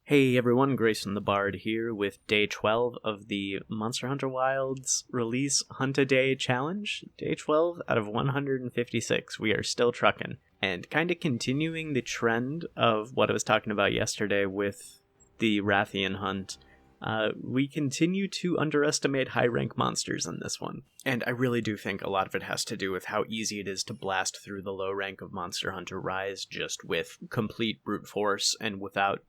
Hey everyone, Grayson the Bard here with day 12 of the Monster Hunter Wilds release Hunt a Day challenge. Day 12 out of 156. We are still trucking. And kind of continuing the trend of what I was talking about yesterday with the Rathian hunt. We continue to underestimate high-rank monsters in this one. And I really do think a lot of it has to do with how easy it is to blast through the low rank of Monster Hunter Rise just with complete brute force and without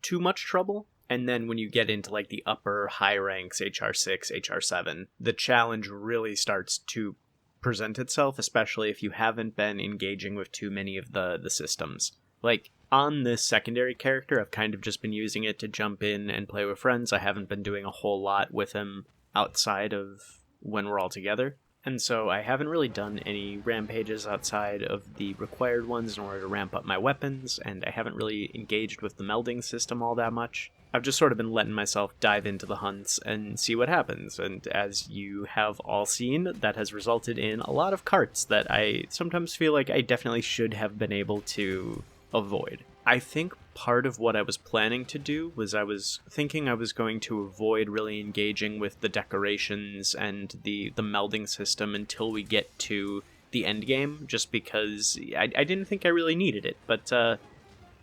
too much trouble. And then when you get into like the upper high ranks, HR6, HR7, the challenge really starts to present itself, especially if you haven't been engaging with too many of the systems. Like, on this secondary character, I've kind of just been using it to jump in and play with friends. I haven't been doing a whole lot with him outside of when we're all together. And so I haven't really done any rampages outside of the required ones in order to ramp up my weapons, and I haven't really engaged with the melding system all that much. I've just sort of been letting myself dive into the hunts and see what happens, and as you have all seen, that has resulted in a lot of carts that I sometimes feel like I definitely should have been able to avoid. I think part of what I was planning to do was I was thinking I was going to avoid really engaging with the decorations and the melding system until we get to the end game, just because I didn't think I really needed it. But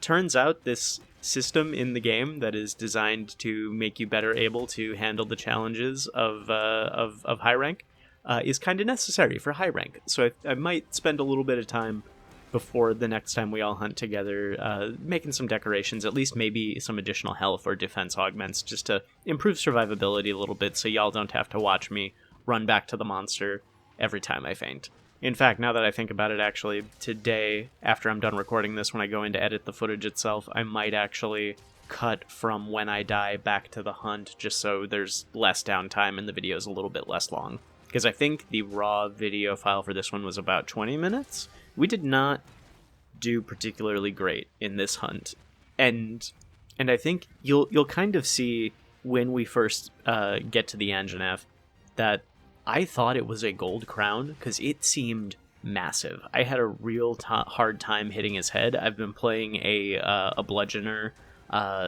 turns out this system in the game that is designed to make you better able to handle the challenges of high rank is kind of necessary for high rank. So I might spend a little bit of time before the next time we all hunt together, making some decorations, at least maybe some additional health or defense augments, just to improve survivability a little bit so y'all don't have to watch me run back to the monster every time I faint. In fact, now that I think about it, actually, today, after I'm done recording this, when I go in to edit the footage itself, I might actually cut from when I die back to the hunt, just so there's less downtime and the video's a little bit less long. Because I think the raw video file for this one was about 20 minutes. We did not do particularly great in this hunt, and I think you'll kind of see when we first get to the Anjanath that I thought it was a gold crown because it seemed massive. I had a real hard time hitting his head. I've been playing a bludgeoner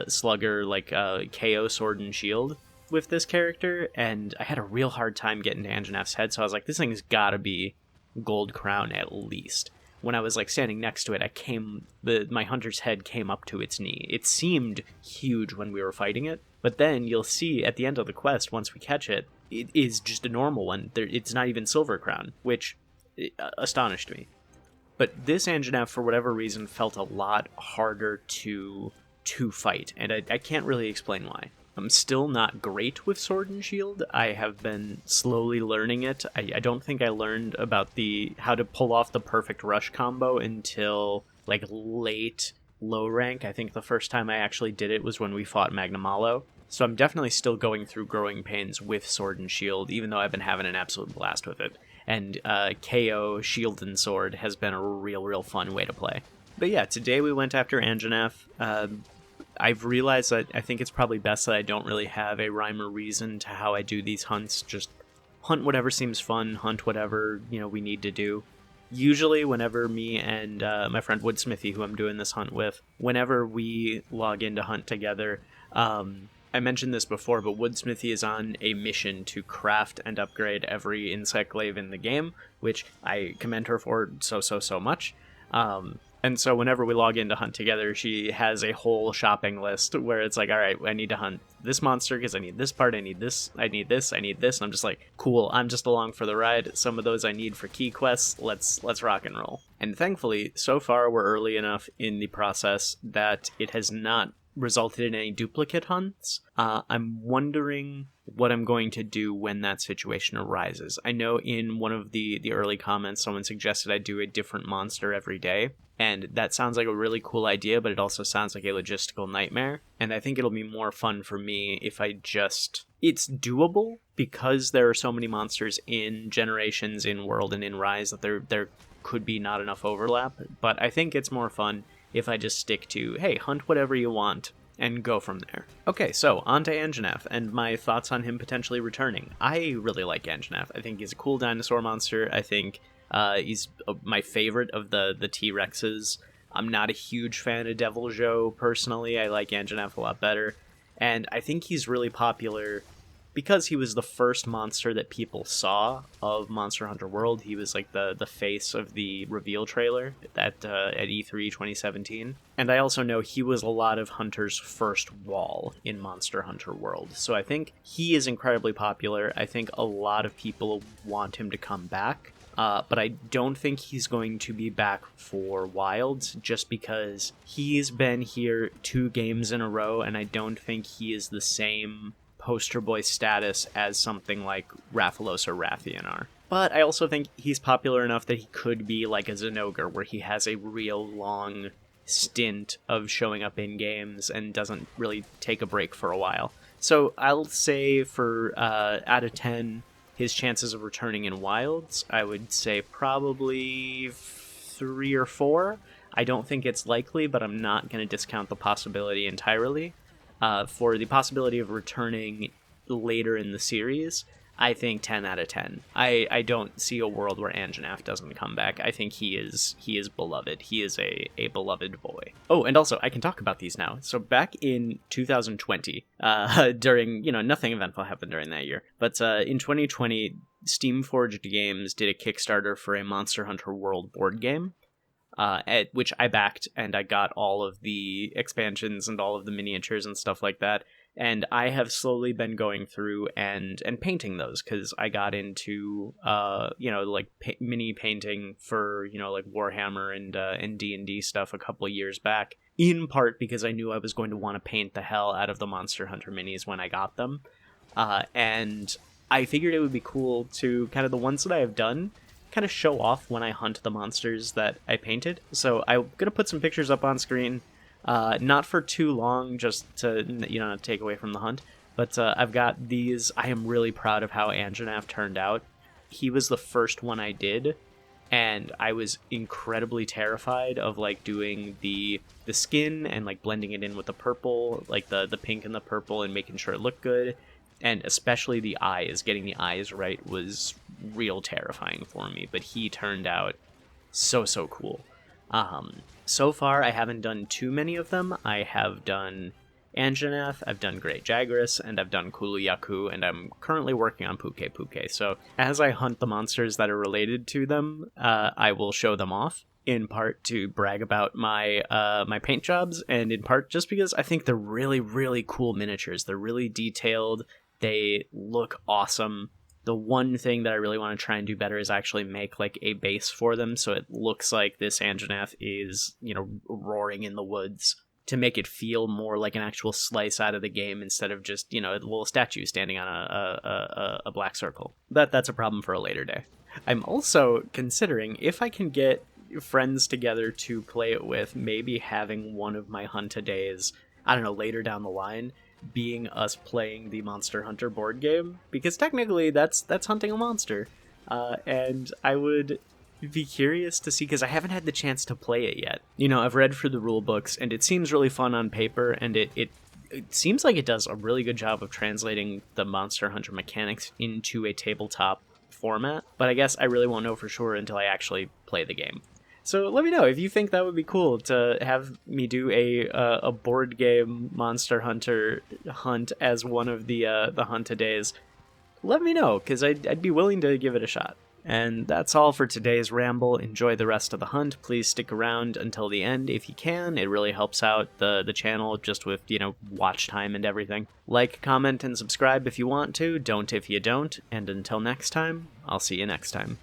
slugger like KO sword and shield with this character, and I had a real hard time getting to Anjanath's head. So I was like, this thing's gotta be gold crown at least. When I was like standing next to it, my hunter's head came up to its knee. It seemed huge when we were fighting it, but then you'll see at the end of the quest, once we catch it, it is just a normal one. It's not even silver crown, which astonished me. But this Anjanath, for whatever reason, felt a lot harder to fight, and I can't really explain why. I'm still not great with Sword and Shield. I have been slowly learning it. I don't think I learned about how to pull off the perfect rush combo until like late low rank. I think the first time I actually did it was when we fought Magnamalo. So I'm definitely still going through growing pains with Sword and Shield, even though I've been having an absolute blast with it. And KO, Shield and Sword has been a real fun way to play. But yeah, today we went after Anjanath. I've realized that I think it's probably best that I don't really have a rhyme or reason to how I do these hunts. Just hunt whatever seems fun, hunt whatever, we need to do. Usually whenever me and my friend Woodsmithy, who I'm doing this hunt with, whenever we log in to hunt together, I mentioned this before, but Woodsmithy is on a mission to craft and upgrade every insect glaive in the game, which I commend her for so much. And so whenever we log in to hunt together, she has a whole shopping list where it's like, all right, I need to hunt this monster because I need this part, I need this, I need this, I need this. And I'm just like, cool, I'm just along for the ride. Some of those I need for key quests. Let's rock and roll. And thankfully, so far we're early enough in the process that it has not resulted in any duplicate hunts. I'm wondering what I'm going to do when that situation arises. I know in one of the early comments, someone suggested I do a different monster every day. And that sounds like a really cool idea, but it also sounds like a logistical nightmare. And I think it'll be more fun for me if it's doable because there are so many monsters in Generations, in World, and in Rise that there could be not enough overlap. But I think it's more fun if I just stick to, hey, hunt whatever you want and go from there. Okay, so on to Anjanath and my thoughts on him potentially returning. I really like Anjanath. I think he's a cool dinosaur monster. I think he's my favorite of the T-Rexes. I'm not a huge fan of Deviljho personally. I like Anjanath a lot better. And I think he's really popular because he was the first monster that people saw of Monster Hunter World. He was like the face of the reveal trailer at E3 2017. And I also know he was a lot of hunters' first wall in Monster Hunter World. So I think he is incredibly popular. I think a lot of people want him to come back. But I don't think he's going to be back for Wilds, just because he's been here 2 games in a row, and I don't think he is the same poster boy status as something like Rathalos or Rathian are. But I also think he's popular enough that he could be like a Zinogre, where he has a real long stint of showing up in games and doesn't really take a break for a while. So I'll say for out of 10, his chances of returning in Wilds, I would say probably 3 or 4. I don't think it's likely, but I'm not going to discount the possibility entirely. For the possibility of returning later in the series, I think 10 out of 10. I don't see a world where Anjanath doesn't come back. I think he is beloved. He is a beloved boy. Oh, and also, I can talk about these now. So back in 2020, during, nothing eventful happened during that year, but in 2020, Steamforged Games did a Kickstarter for a Monster Hunter World board game. At which I backed, and I got all of the expansions and all of the miniatures and stuff like that. And I have slowly been going through and painting those, because I got into mini painting for like Warhammer and D&D stuff a couple of years back. In part because I knew I was going to want to paint the hell out of the Monster Hunter minis when I got them, and I figured it would be cool to kind of the ones that I have done kind of show off when I hunt the monsters that I painted. So I'm gonna put some pictures up on screen, not for too long, just to not take away from the hunt, but I've got these. I am really proud of how Anjanath turned out. He was the first one I did, and I was incredibly terrified of like doing the skin and like blending it in with the purple, like the pink and the purple, and making sure it looked good. And especially the eyes, getting the eyes right was real terrifying for me. But he turned out so cool. So far, I haven't done too many of them. I have done Anjanath, I've done Great Jagras, and I've done Kulu-Ya-Ku, and I'm currently working on Pukei-Pukei. So as I hunt the monsters that are related to them, I will show them off. In part to brag about my my paint jobs, and in part just because I think they're really cool miniatures. They're really detailed. They look awesome. The one thing that I really want to try and do better is actually make like a base for them, so it looks like this Anjanath is, roaring in the woods, to make it feel more like an actual slice out of the game instead of just, a little statue standing on a black circle. That's a problem for a later day. I'm also considering if I can get friends together to play it with, maybe having one of my Hunta days, I don't know, later down the line, being us playing the Monster Hunter board game, because technically that's hunting a monster, and I would be curious to see, because I haven't had the chance to play it yet. I've read through the rule books, and it seems really fun on paper, and it seems like it does a really good job of translating the Monster Hunter mechanics into a tabletop format, but I guess I really won't know for sure until I actually play the game. So let me know if you think that would be cool to have me do a board game Monster Hunter hunt as one of the Hunta days. Let me know, because I'd be willing to give it a shot. And that's all for today's ramble. Enjoy the rest of the hunt. Please stick around until the end if you can. It really helps out the channel just with, watch time and everything. Like, comment, and subscribe if you want to. Don't if you don't. And until next time, I'll see you next time.